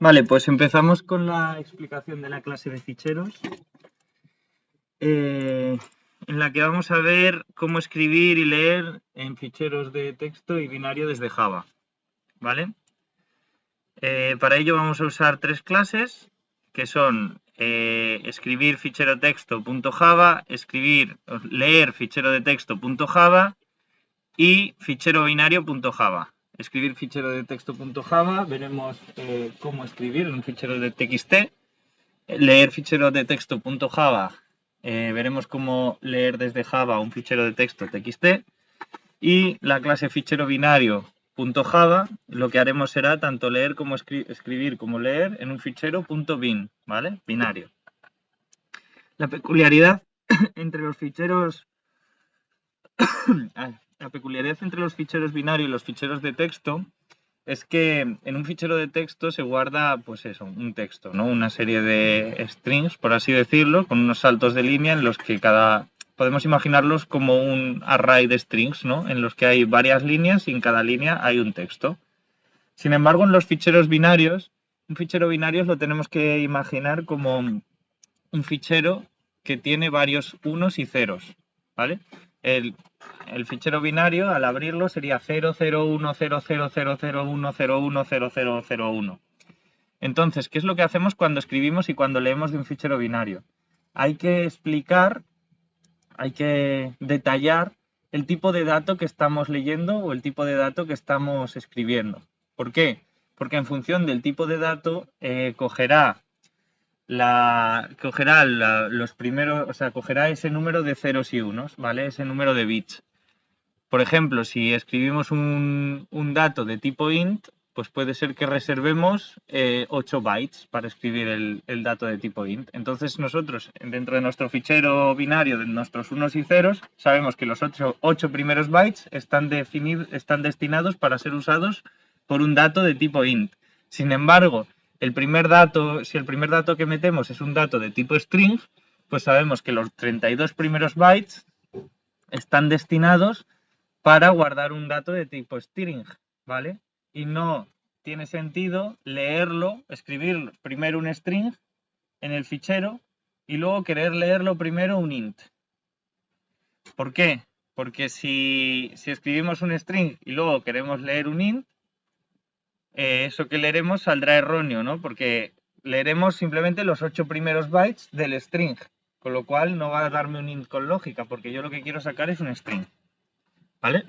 Vale, pues empezamos con la explicación de la clase de ficheros, en la que vamos a ver cómo escribir y leer en ficheros de texto y binario desde Java, ¿vale? Para ello vamos a usar tres clases, que son escribir fichero texto.java, leer fichero de texto.java y fichero binario.java. Escribir fichero de texto.java, veremos cómo escribir un fichero de txt. Leer fichero de texto.java, veremos cómo leer desde Java un fichero de texto txt. Y la clase fichero binario.java, lo que haremos será tanto leer como escribir como leer en un fichero .bin, ¿vale? Binario. La peculiaridad entre los ficheros binarios y los ficheros de texto es que en un fichero de texto se guarda, pues eso, un texto, ¿no? Una serie de strings, por así decirlo, con unos saltos de línea en los que podemos imaginarlos como un array de strings, ¿no? En los que hay varias líneas y en cada línea hay un texto. Sin embargo, en los ficheros binarios, un fichero binario lo tenemos que imaginar como un fichero que tiene varios unos y ceros, ¿vale? El fichero binario, al abrirlo, sería 00100001010010001. Entonces, ¿qué es lo que hacemos cuando escribimos y cuando leemos de un fichero binario? Hay que explicar, hay que detallar el tipo de dato que estamos leyendo o el tipo de dato que estamos escribiendo. ¿Por qué? Porque en función del tipo de dato cogerá los primeros, o sea, cogerá ese número de ceros y unos, ¿vale? Ese número de bits. Por ejemplo, si escribimos un dato de tipo int, pues puede ser que reservemos 8 bytes para escribir el dato de tipo int. Entonces nosotros, dentro de nuestro fichero binario, de nuestros unos y ceros, sabemos que los 8 primeros bytes están destinados para ser usados por un dato de tipo int. Sin embargo, si el primer dato que metemos es un dato de tipo string, pues sabemos que los 32 primeros bytes están destinados para guardar un dato de tipo string, ¿vale? Y no tiene sentido escribir primero un string en el fichero y luego querer leerlo primero un int. ¿Por qué? Porque si escribimos un string y luego queremos leer un int, eso que leeremos saldrá erróneo, ¿no? Porque leeremos simplemente los 8 primeros bytes del string, con lo cual no va a darme un int con lógica, porque yo lo que quiero sacar es un string, ¿vale?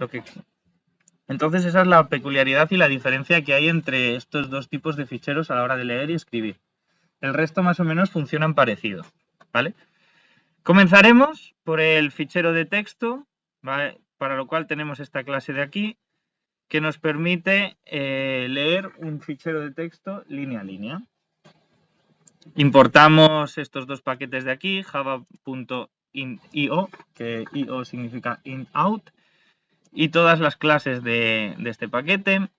Entonces esa es la peculiaridad y la diferencia que hay entre estos dos tipos de ficheros a la hora de leer y escribir. El resto más o menos funcionan parecido, ¿vale? Comenzaremos por el fichero de texto, ¿vale? Para lo cual tenemos esta clase de aquí, que nos permite leer un fichero de texto línea a línea. Importamos estos dos paquetes de aquí, java.int.io, que io significa int-out, y todas las clases de este paquete,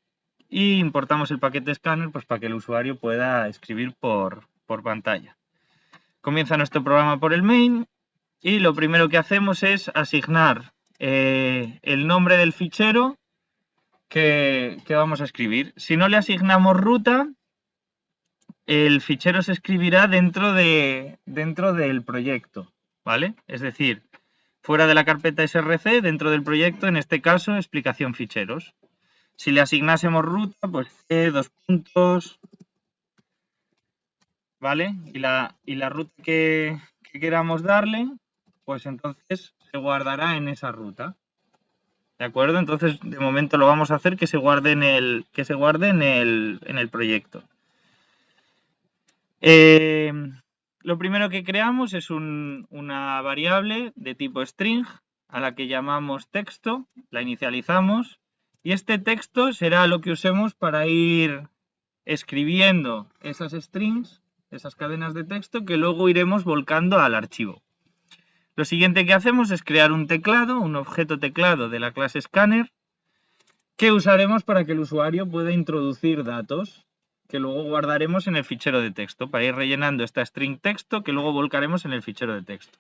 y importamos el paquete scanner pues para que el usuario pueda escribir por pantalla. Comienza nuestro programa por el main y lo primero que hacemos es asignar el nombre del fichero que vamos a escribir. Si no le asignamos ruta, el fichero se escribirá dentro del proyecto, ¿vale? Es decir, fuera de la carpeta src, dentro del proyecto, en este caso, explicación ficheros. Si le asignásemos ruta, pues dos puntos, ¿vale? Y la ruta que queramos darle, pues entonces se guardará en esa ruta. ¿De acuerdo? Entonces, de momento lo vamos a hacer que se guarde en el proyecto. Lo primero que creamos es una variable de tipo string a la que llamamos texto, la inicializamos y este texto será lo que usemos para ir escribiendo esas strings, esas cadenas de texto que luego iremos volcando al archivo. Lo siguiente que hacemos es crear un teclado, un objeto teclado de la clase scanner que usaremos para que el usuario pueda introducir datos que luego guardaremos en el fichero de texto para ir rellenando esta string texto que luego volcaremos en el fichero de texto.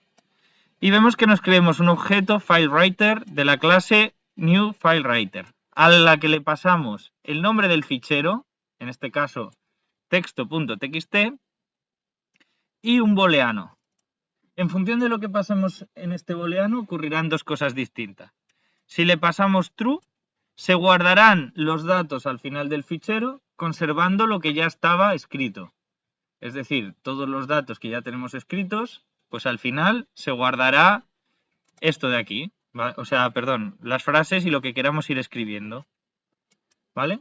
Y vemos que nos creemos un objeto FileWriter de la clase NewFileWriter a la que le pasamos el nombre del fichero, en este caso texto.txt y un booleano. En función de lo que pasemos en este booleano ocurrirán dos cosas distintas. Si le pasamos true, se guardarán los datos al final del fichero conservando lo que ya estaba escrito. Es decir, todos los datos que ya tenemos escritos, pues al final se guardará esto de aquí, ¿vale? O sea, perdón, las frases y lo que queramos ir escribiendo, ¿vale?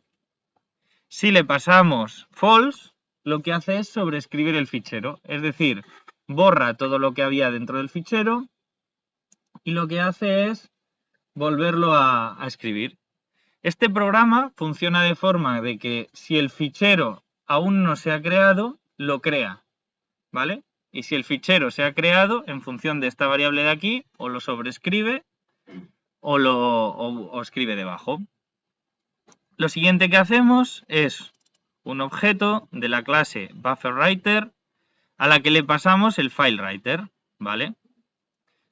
Si le pasamos false, lo que hace es sobreescribir el fichero, es decir, borra todo lo que había dentro del fichero y lo que hace es volverlo a escribir. Este programa funciona de forma de que si el fichero aún no se ha creado, lo crea, ¿vale? Y si el fichero se ha creado, en función de esta variable de aquí, o lo sobreescribe o escribe debajo. Lo siguiente que hacemos es un objeto de la clase BufferWriter a la que le pasamos el FileWriter, ¿vale?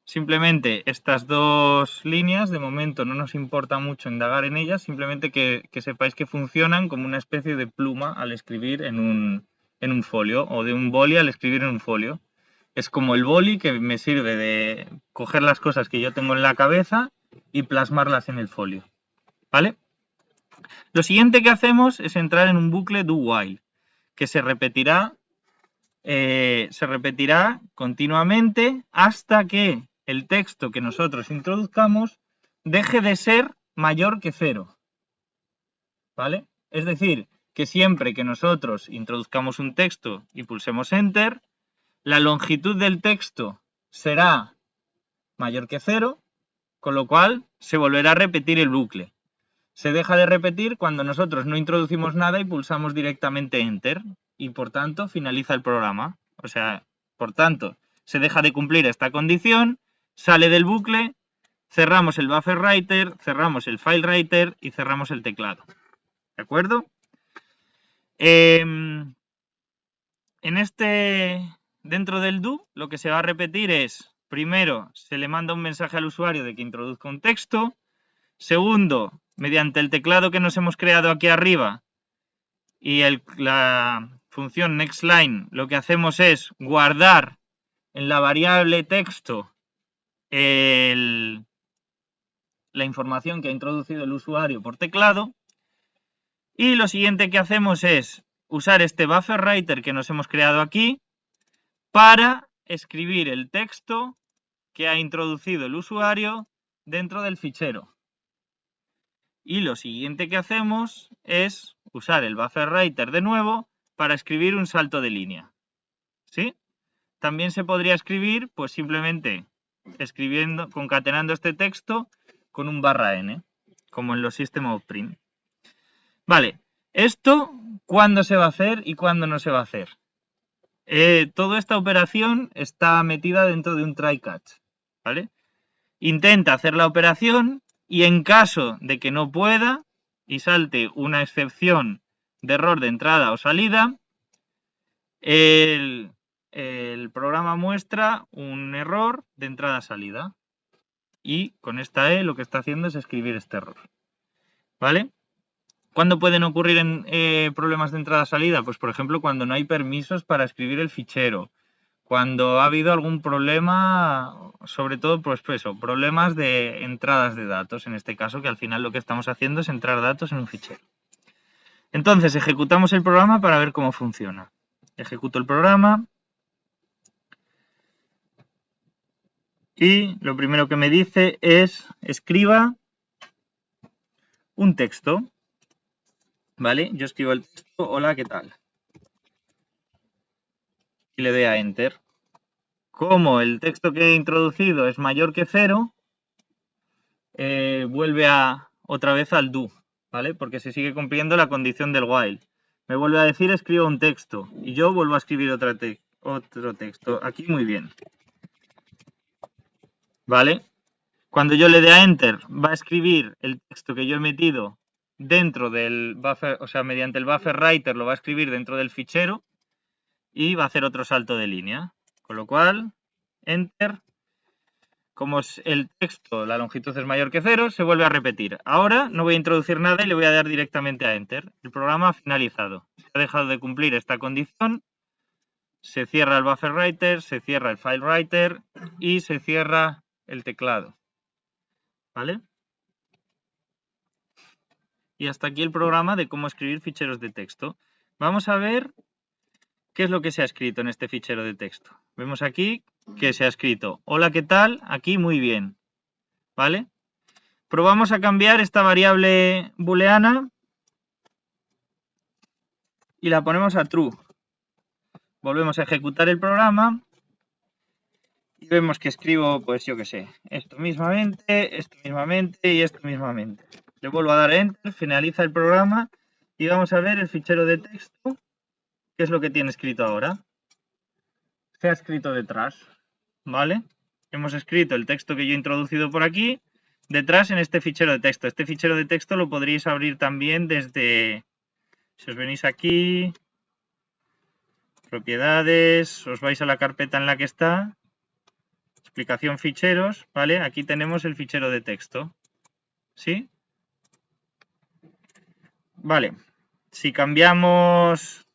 Simplemente estas dos líneas, de momento no nos importa mucho indagar en ellas, simplemente que sepáis que funcionan como una especie de pluma al escribir en un folio, o de un boli al escribir en un folio. Es como el boli que me sirve de coger las cosas que yo tengo en la cabeza y plasmarlas en el folio, ¿vale? Lo siguiente que hacemos es entrar en un bucle do while, que se repetirá continuamente hasta que el texto que nosotros introduzcamos deje de ser mayor que 0. ¿Vale? Es decir, que siempre que nosotros introduzcamos un texto y pulsemos Enter, la longitud del texto será mayor que 0, con lo cual se volverá a repetir el bucle. Se deja de repetir cuando nosotros no introducimos nada y pulsamos directamente Enter y por tanto finaliza el programa. O sea, por tanto, se deja de cumplir esta condición, sale del bucle, cerramos el BufferWriter, cerramos el FileWriter y cerramos el teclado. ¿De acuerdo? Dentro del do, lo que se va a repetir es, primero, se le manda un mensaje al usuario de que introduzca un texto. Segundo, mediante el teclado que nos hemos creado aquí arriba y la función nextLine, lo que hacemos es guardar en la variable texto la información que ha introducido el usuario por teclado. Y lo siguiente que hacemos es usar este BufferWriter que nos hemos creado aquí para escribir el texto que ha introducido el usuario dentro del fichero. Y lo siguiente que hacemos es usar el BufferWriter de nuevo para escribir un salto de línea. ¿Sí? También se podría escribir, pues simplemente concatenando este texto con un /n, como en los System Out Print. Vale, ¿esto cuándo se va a hacer y cuándo no se va a hacer? Toda esta operación está metida dentro de un try-catch, ¿vale? Intenta hacer la operación y en caso de que no pueda y salte una excepción de error de entrada o salida, el programa muestra un error de entrada-salida. Y con esta E lo que está haciendo es escribir este error. ¿Vale? ¿Cuándo pueden ocurrir problemas de entrada-salida? Pues por ejemplo cuando no hay permisos para escribir el fichero. Cuando ha habido algún problema, sobre todo pues eso, problemas de entradas de datos, en este caso, que al final lo que estamos haciendo es entrar datos en un fichero. Entonces ejecutamos el programa para ver cómo funciona. Ejecuto el programa y lo primero que me dice es escriba un texto. ¿Vale? Yo escribo el texto, hola, ¿qué tal? Y le doy a Enter. Como el texto que he introducido es mayor que 0, vuelve otra vez al do, ¿vale? Porque se sigue cumpliendo la condición del while. Me vuelve a decir escribo un texto y yo vuelvo a escribir otro texto. Aquí muy bien. ¿Vale? Cuando yo le dé a Enter, va a escribir el texto que yo he metido dentro del buffer, o sea, mediante el BufferWriter lo va a escribir dentro del fichero y va a hacer otro salto de línea. Con lo cual, Enter, como el texto, la longitud es mayor que 0, se vuelve a repetir. Ahora no voy a introducir nada y le voy a dar directamente a Enter. El programa ha finalizado. Se ha dejado de cumplir esta condición. Se cierra el buffer writer, se cierra el file writer y se cierra el teclado. ¿Vale? Y hasta aquí el programa de cómo escribir ficheros de texto. Vamos a ver qué es lo que se ha escrito en este fichero de texto. Vemos aquí que se ha escrito hola, ¿qué tal? Aquí muy bien. ¿Vale? Probamos a cambiar esta variable booleana y la ponemos a true. Volvemos a ejecutar el programa y vemos que escribo, pues yo qué sé, esto mismamente y esto mismamente. Le vuelvo a dar Enter, finaliza el programa y vamos a ver el fichero de texto, qué es lo que tiene escrito ahora. Se ha escrito detrás, ¿vale? Hemos escrito el texto que yo he introducido por aquí, detrás en este fichero de texto. Este fichero de texto lo podríais abrir también desde, si os venís aquí, propiedades, os vais a la carpeta en la que está, explicación ficheros, ¿vale? Aquí tenemos el fichero de texto, ¿sí? Vale, si cambiamos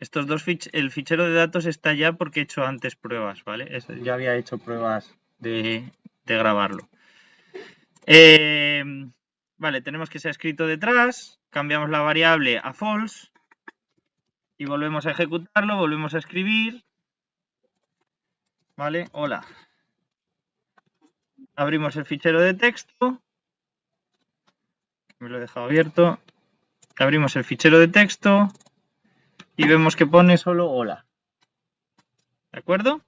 estos dos ficheros, el fichero de datos está ya porque he hecho antes pruebas, ¿vale? Ya había hecho pruebas de grabarlo. Vale, tenemos que se ha escrito detrás, cambiamos la variable a false y volvemos a ejecutarlo, volvemos a escribir, ¿vale? Hola. Abrimos el fichero de texto, me lo he dejado abierto, abrimos el fichero de texto y vemos que pone solo hola. ¿De acuerdo?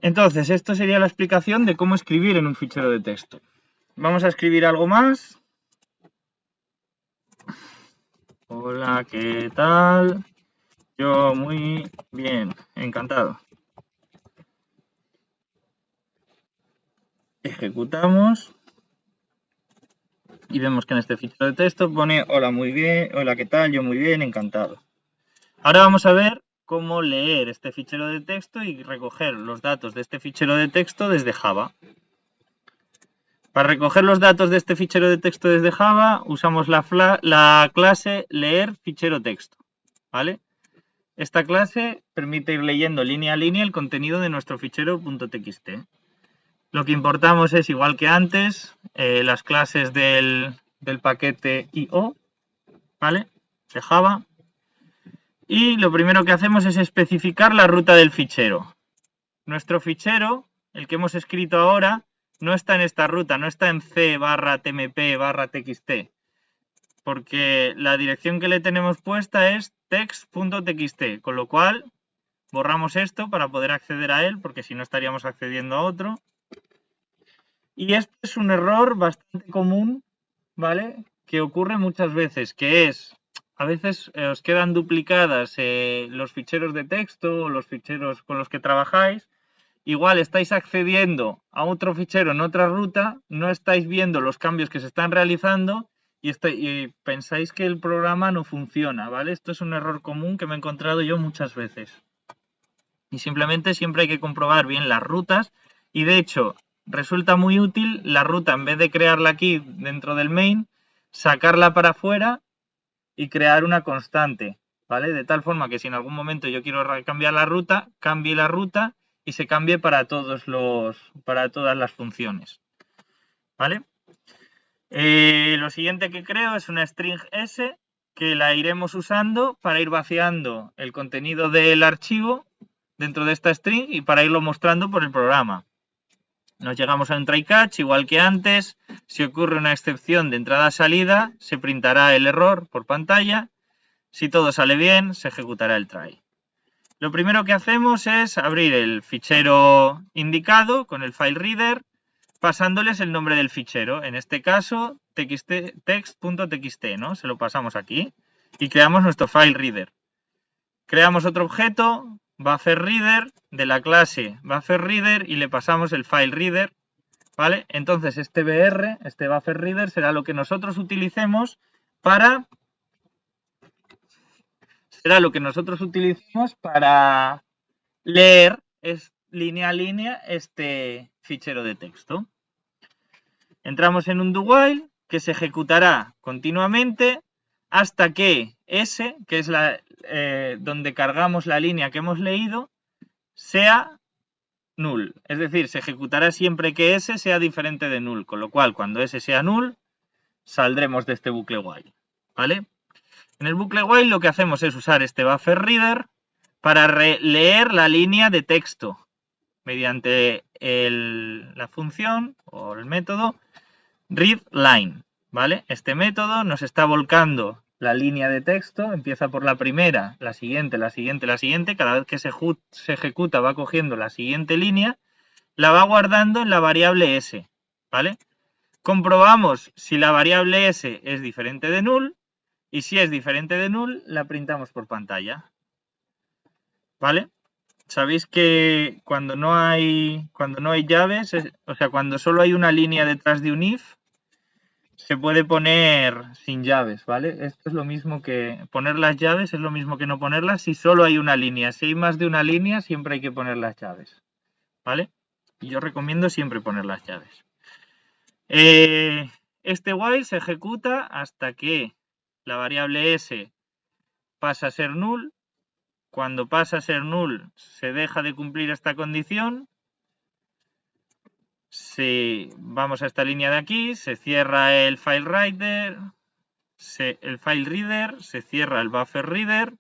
Entonces, esto sería la explicación de cómo escribir en un fichero de texto. Vamos a escribir algo más. Hola, ¿qué tal? Yo muy bien, encantado. Ejecutamos. Y vemos que en este fichero de texto pone hola, muy bien, hola, ¿qué tal? Yo muy bien, encantado. Ahora vamos a ver cómo leer este fichero de texto y recoger los datos de este fichero de texto desde Java. Para recoger los datos de este fichero de texto desde Java, usamos la clase leer fichero texto, ¿vale? Esta clase permite ir leyendo línea a línea el contenido de nuestro fichero .txt. Lo que importamos es, igual que antes, las clases del paquete IO, ¿vale? De Java. Y lo primero que hacemos es especificar la ruta del fichero. Nuestro fichero, el que hemos escrito ahora, no está en esta ruta, no está en c/tmp/txt, porque la dirección que le tenemos puesta es text.txt, con lo cual borramos esto para poder acceder a él, porque si no estaríamos accediendo a otro. Y este es un error bastante común, ¿vale? Que ocurre muchas veces, que es, a veces os quedan duplicadas los ficheros de texto o los ficheros con los que trabajáis. Igual estáis accediendo a otro fichero en otra ruta, no estáis viendo los cambios que se están realizando y pensáis que el programa no funciona, ¿vale? Esto es un error común que me he encontrado yo muchas veces. Y simplemente siempre hay que comprobar bien las rutas y de hecho resulta muy útil la ruta, en vez de crearla aquí dentro del main, sacarla para afuera y crear una constante, ¿vale? De tal forma que si en algún momento yo quiero cambiar la ruta, cambie la ruta y se cambie para todas las funciones, ¿vale? Lo siguiente que creo es una string s que la iremos usando para ir vaciando el contenido del archivo dentro de esta string y para irlo mostrando por el programa. Nos llegamos a un try catch, igual que antes. Si ocurre una excepción de entrada-salida, se printará el error por pantalla. Si todo sale bien, se ejecutará el try. Lo primero que hacemos es abrir el fichero indicado con el file reader, pasándoles el nombre del fichero. En este caso, text.txt, ¿no? Se lo pasamos aquí y creamos nuestro file reader. Creamos otro objeto, bufferReader, de la clase bufferReader y le pasamos el file reader, ¿vale? Entonces este BR, este bufferReader, será lo que nosotros utilicemos para leer línea a línea este fichero de texto. Entramos en un do while que se ejecutará continuamente hasta que S, que es donde cargamos la línea que hemos leído, sea null. Es decir, se ejecutará siempre que S sea diferente de null, con lo cual cuando S sea null, saldremos de este bucle while. ¿Vale? En el bucle while lo que hacemos es usar este buffer reader para leer la línea de texto mediante la función o el método readLine. ¿Vale? Este método nos está volcando la línea de texto, empieza por la primera, la siguiente, la siguiente, la siguiente, cada vez que se ejecuta va cogiendo la siguiente línea, la va guardando en la variable s, ¿vale? Comprobamos si la variable s es diferente de null y si es diferente de null la printamos por pantalla, ¿vale? Sabéis que cuando no hay llaves, o sea, cuando solo hay una línea detrás de un if, se puede poner sin llaves, ¿vale? Esto es lo mismo que poner las llaves, es lo mismo que no ponerlas si solo hay una línea. Si hay más de una línea, siempre hay que poner las llaves, ¿vale? Y yo recomiendo siempre poner las llaves. Este while se ejecuta hasta que la variable s pasa a ser null. Cuando pasa a ser null, se deja de cumplir esta condición. Si vamos a esta línea de aquí, se cierra el file reader, se cierra el buffer reader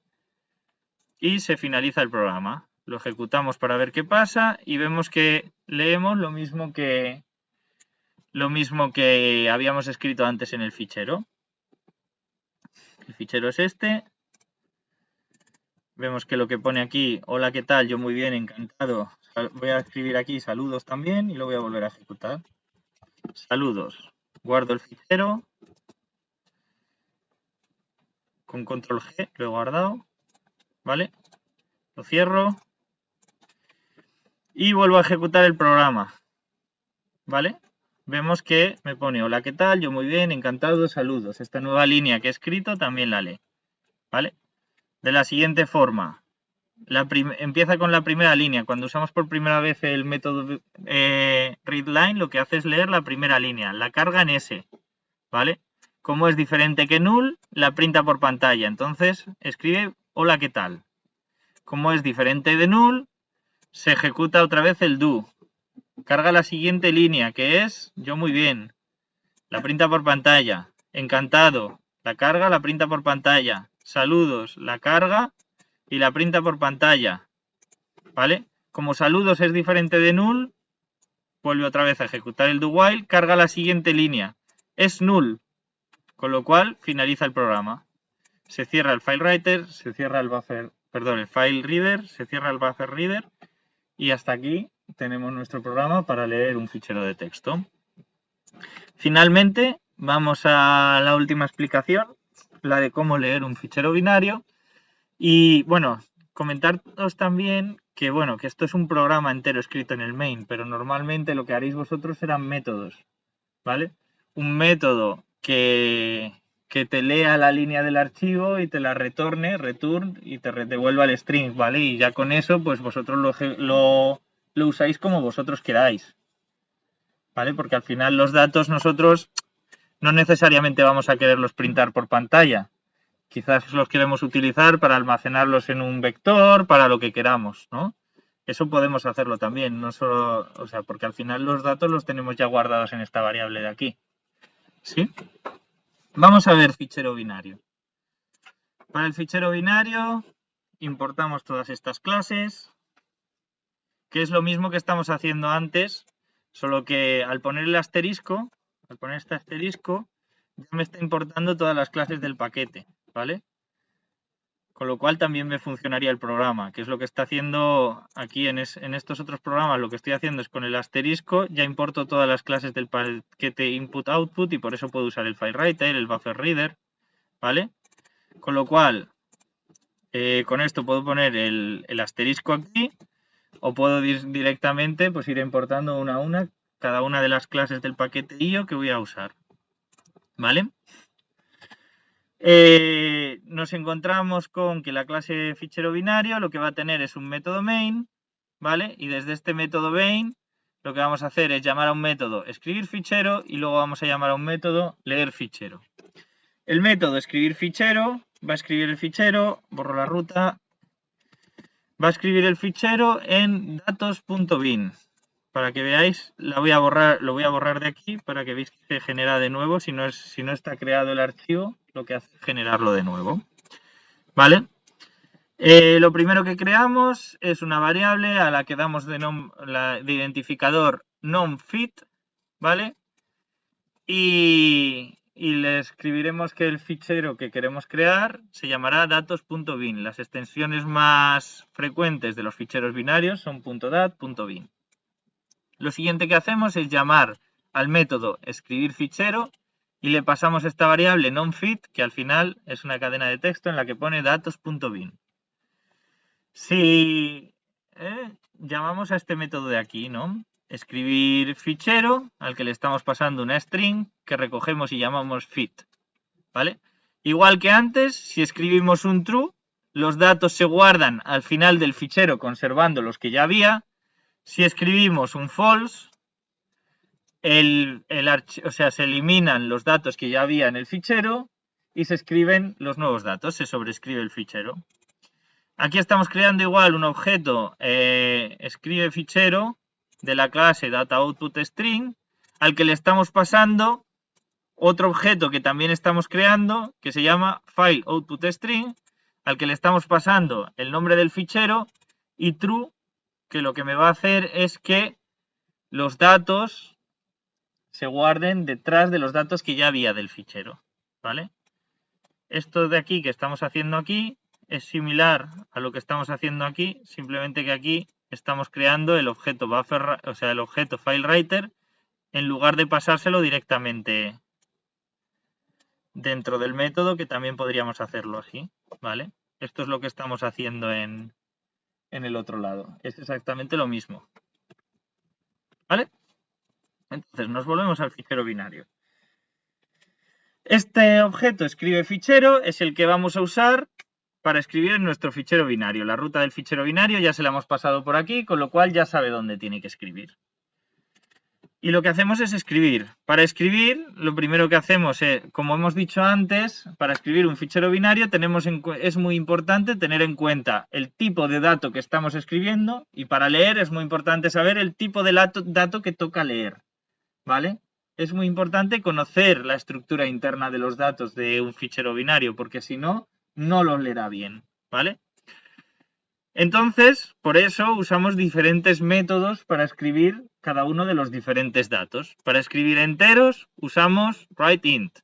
y se finaliza el programa. Lo ejecutamos para ver qué pasa y vemos que leemos lo mismo que habíamos escrito antes en el fichero. El fichero es este. Vemos que lo que pone aquí, hola, ¿qué tal? Yo muy bien, encantado. Voy a escribir aquí saludos también y lo voy a volver a ejecutar. Saludos. Guardo el fichero. Con control G lo he guardado. ¿Vale? Lo cierro. Y vuelvo a ejecutar el programa. ¿Vale? Vemos que me pone, hola, ¿qué tal? Yo muy bien, encantado, saludos. Esta nueva línea que he escrito también la lee. ¿Vale? De la siguiente forma. Empieza con la primera línea. Cuando usamos por primera vez el método readLine, lo que hace es leer la primera línea. La carga en S. ¿Vale? Como es diferente que null, la printa por pantalla. Entonces, escribe, hola, ¿qué tal? Como es diferente de null, se ejecuta otra vez el do. Carga la siguiente línea, que es, yo muy bien. La printa por pantalla. Encantado. La carga, la printa por pantalla. Saludos, la carga y la printa por pantalla. ¿Vale? Como saludos es diferente de null, vuelve otra vez a ejecutar el do while, carga la siguiente línea. Es null, con lo cual finaliza el programa. Se cierra el file writer, se cierra el file reader, se cierra el buffer reader y hasta aquí tenemos nuestro programa para leer un fichero de texto. Finalmente, vamos a la última explicación, la de cómo leer un fichero binario. Y bueno, comentaros también que bueno, que esto es un programa entero escrito en el main, pero normalmente lo que haréis vosotros serán métodos, ¿vale? Un método que te lea la línea del archivo y te la return, y te devuelva el string, ¿vale? Y ya con eso, pues vosotros lo usáis como vosotros queráis, ¿vale? Porque al final los datos nosotros no necesariamente vamos a quererlos printar por pantalla. Quizás los queremos utilizar para almacenarlos en un vector, para lo que queramos, ¿no? Eso podemos hacerlo también, no solo, o sea, porque al final los datos los tenemos ya guardados en esta variable de aquí. ¿Sí? Vamos a ver fichero binario. Para el fichero binario importamos todas estas clases, que es lo mismo que estamos haciendo antes, solo que al poner el asterisco, al poner este asterisco, ya me está importando todas las clases del paquete, ¿vale? Con lo cual también me funcionaría el programa, que es lo que está haciendo aquí en estos otros programas. Lo que estoy haciendo es con el asterisco, ya importo todas las clases del paquete input-output y por eso puedo usar el file writer, el buffer reader, ¿vale? Con lo cual, con esto puedo poner el asterisco aquí o puedo directamente pues, ir importando una a una cada una de las clases del paquete IO que voy a usar, ¿vale? Nos encontramos con que la clase fichero binario lo que va a tener es un método main ¿vale? Y desde este método main lo que vamos a hacer es llamar a un método escribir fichero y luego vamos a llamar a un método leer fichero. El método escribir fichero va a escribir el fichero, borro la ruta, va a escribir el fichero en datos.bin. Para que veáis, lo voy a borrar de aquí para que veáis que se genera de nuevo. Si no está creado el archivo, lo que hace es generarlo de nuevo. ¿Vale? Lo primero que creamos es una variable a la que damos de identificador nomFit, ¿vale? Y le escribiremos que el fichero que queremos crear se llamará datos.bin. Las extensiones más frecuentes de los ficheros binarios son .dat, .bin. Lo siguiente que hacemos es llamar al método escribir fichero y le pasamos esta variable nomFit, que al final es una cadena de texto en la que pone datos.bin. Si llamamos a este método de aquí, ¿no? Escribir fichero al que le estamos pasando una string que recogemos y llamamos fit, ¿vale? Igual que antes, si escribimos un true, los datos se guardan al final del fichero conservando los que ya había. Si escribimos un false, se eliminan los datos que ya había en el fichero y se escriben los nuevos datos, se sobrescribe el fichero. Aquí estamos creando igual un objeto escribe fichero de la clase dataOutputString al que le estamos pasando otro objeto que también estamos creando que se llama fileOutputString al que le estamos pasando el nombre del fichero y true, que lo que me va a hacer es que los datos se guarden detrás de los datos que ya había del fichero, ¿vale? Esto de aquí que estamos haciendo aquí es similar a lo que estamos haciendo aquí, simplemente que aquí estamos creando el objeto buffer, o sea, el objeto FileWriter, en lugar de pasárselo directamente dentro del método, que también podríamos hacerlo así, ¿vale? Esto es lo que estamos haciendo en el otro lado. Es exactamente lo mismo, ¿vale? Entonces nos volvemos al fichero binario. Este objeto escribe fichero es el que vamos a usar para escribir en nuestro fichero binario. La ruta del fichero binario ya se la hemos pasado por aquí, con lo cual ya sabe dónde tiene que escribir. Y lo que hacemos es escribir. Para escribir, lo primero que hacemos es, como hemos dicho antes, para escribir un fichero binario es muy importante tener en cuenta el tipo de dato que estamos escribiendo y para leer es muy importante saber el tipo de dato que toca leer, ¿vale? Es muy importante conocer la estructura interna de los datos de un fichero binario porque si no, no los leerá bien, ¿vale? Entonces, por eso usamos diferentes métodos para escribir cada uno de los diferentes datos. Para escribir enteros usamos writeInt.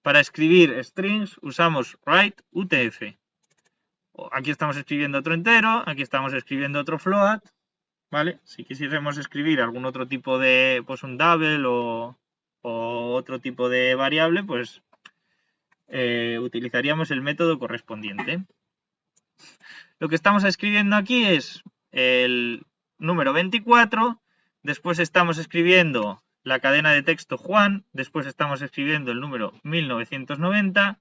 Para escribir strings usamos writeUTF. Aquí estamos escribiendo otro entero, aquí estamos escribiendo otro float, ¿vale? Si quisiéramos escribir algún otro tipo de, pues un double o otro tipo de variable, pues utilizaríamos el método correspondiente. Lo que estamos escribiendo aquí es el número 24, después estamos escribiendo la cadena de texto Juan, después estamos escribiendo el número 1990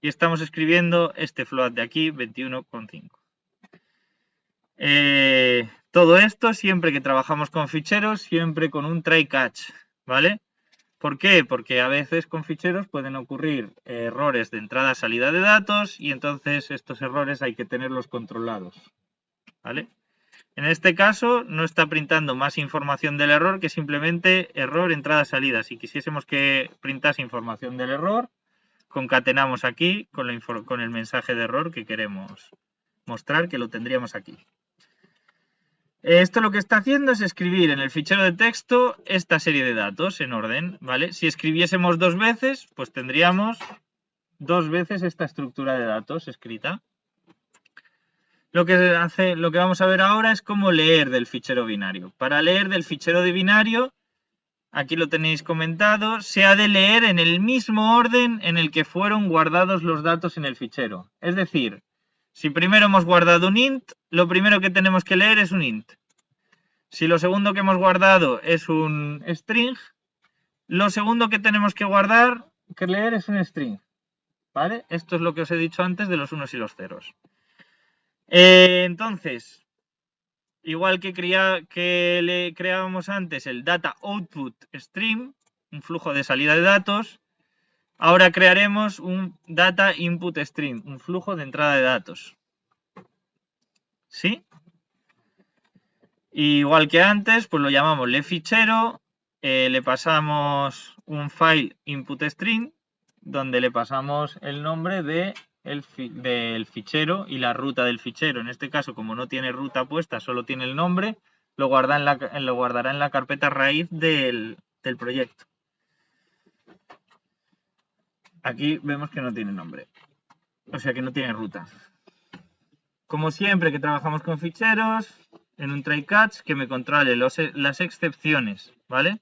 y estamos escribiendo este float de aquí, 21,5. Todo esto siempre que trabajamos con ficheros, siempre con un try catch, ¿vale? ¿Por qué? Porque a veces con ficheros pueden ocurrir errores de entrada-salida de datos y entonces estos errores hay que tenerlos controlados, ¿vale? En este caso no está printando más información del error que simplemente error entrada-salida. Si quisiésemos que printase información del error, concatenamos aquí con el mensaje de error que queremos mostrar, que lo tendríamos aquí. Esto lo que está haciendo es escribir en el fichero de texto esta serie de datos en orden, ¿vale? Si escribiésemos dos veces, pues tendríamos dos veces esta estructura de datos escrita. Lo que vamos a ver ahora es cómo leer del fichero binario. Para leer del fichero de binario, aquí lo tenéis comentado, se ha de leer en el mismo orden en el que fueron guardados los datos en el fichero. Es decir, si primero hemos guardado un int, lo primero que tenemos que leer es un int. Si lo segundo que hemos guardado es un string, lo segundo que tenemos que leer es un string, ¿vale? Esto es lo que os he dicho antes de los unos y los ceros. Entonces, igual que le creábamos antes el data output stream, un flujo de salida de datos, ahora crearemos un data input stream, un flujo de entrada de datos. ¿Sí? Igual que antes, pues lo llamamos fichero, le pasamos un file input string, donde le pasamos el nombre del fichero y la ruta del fichero. En este caso, como no tiene ruta puesta, solo tiene el nombre, lo guardará en la carpeta raíz del proyecto. Aquí vemos que no tiene nombre, o sea que no tiene ruta. Como siempre que trabajamos con ficheros, en un try catch que me controle las excepciones, ¿vale?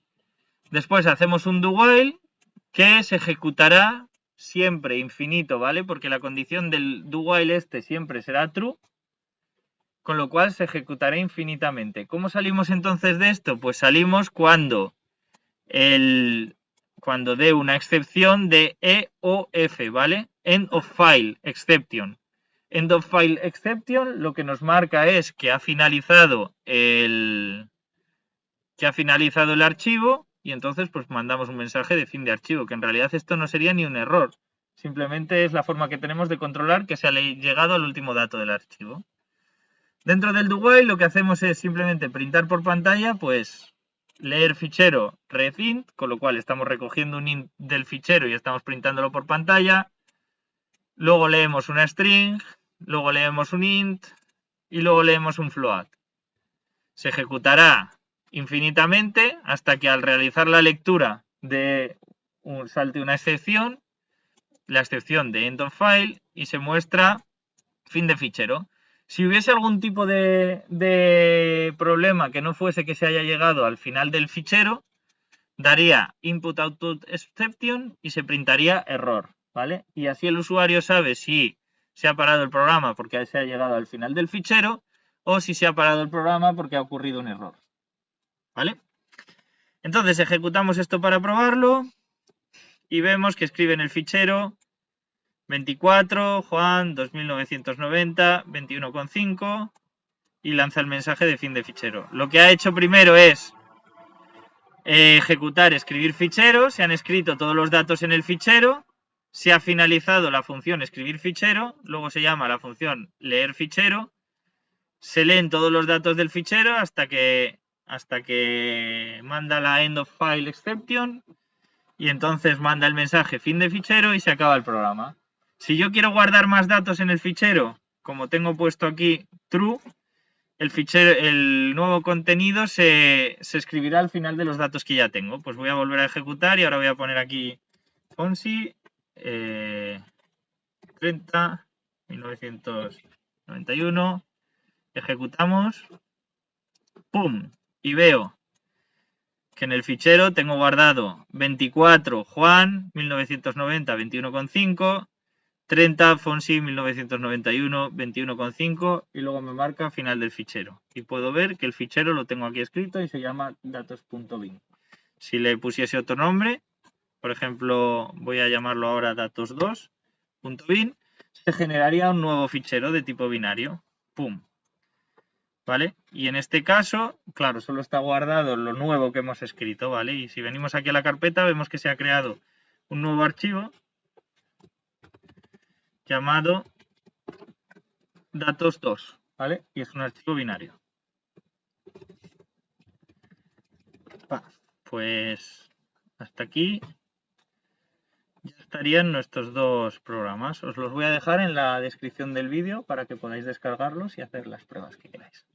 Después hacemos un do while que se ejecutará siempre infinito, ¿vale? Porque la condición del do while siempre será true, con lo cual se ejecutará infinitamente. ¿Cómo salimos entonces de esto? Pues salimos cuando dé una excepción de E o F, ¿vale? End of file exception. End of file exception lo que nos marca es que ha finalizado el archivo y entonces pues mandamos un mensaje de fin de archivo, que en realidad esto no sería ni un error, simplemente es la forma que tenemos de controlar que se ha llegado al último dato del archivo. Dentro del do while lo que hacemos es simplemente printar por pantalla, pues leer fichero refint, con lo cual estamos recogiendo un int del fichero y estamos printándolo por pantalla. Luego leemos una string, luego leemos un int y luego leemos un float. Se ejecutará infinitamente hasta que al realizar la lectura salte una excepción, la excepción de end of file, y se muestra fin de fichero. Si hubiese algún tipo de problema que no fuese que se haya llegado al final del fichero, daría input output exception y se printaría error, ¿vale? Y así el usuario sabe si se ha parado el programa porque se ha llegado al final del fichero o si se ha parado el programa porque ha ocurrido un error, ¿vale? Entonces ejecutamos esto para probarlo y vemos que escribe en el fichero 24, Juan, 2990, 21,5 y lanza el mensaje de fin de fichero. Lo que ha hecho primero es ejecutar, escribir fichero, se han escrito todos los datos en el fichero, se ha finalizado la función escribir fichero, luego se llama la función leer fichero, se leen todos los datos del fichero hasta que manda la end of file exception y entonces manda el mensaje fin de fichero y se acaba el programa. Si yo quiero guardar más datos en el fichero, como tengo puesto aquí true, el nuevo contenido se escribirá al final de los datos que ya tengo. Pues voy a volver a ejecutar y ahora voy a poner aquí FONSI 30, 1991, ejecutamos, ¡pum! Y veo que en el fichero tengo guardado 24 Juan 1990 21,5, 30 Fonsi 1991 21,5 y luego me marca final del fichero. Y puedo ver que el fichero lo tengo aquí escrito y se llama datos.bin. Si le pusiese otro nombre, por ejemplo, voy a llamarlo ahora datos2.bin, se generaría un nuevo fichero de tipo binario. ¡Pum! ¿Vale? Y en este caso, claro, solo está guardado lo nuevo que hemos escrito, ¿vale? Y si venimos aquí a la carpeta, vemos que se ha creado un nuevo archivo llamado datos2, ¿vale? Y es un archivo binario. Pues hasta aquí ya estarían nuestros dos programas. Os los voy a dejar en la descripción del vídeo para que podáis descargarlos y hacer las pruebas que queráis.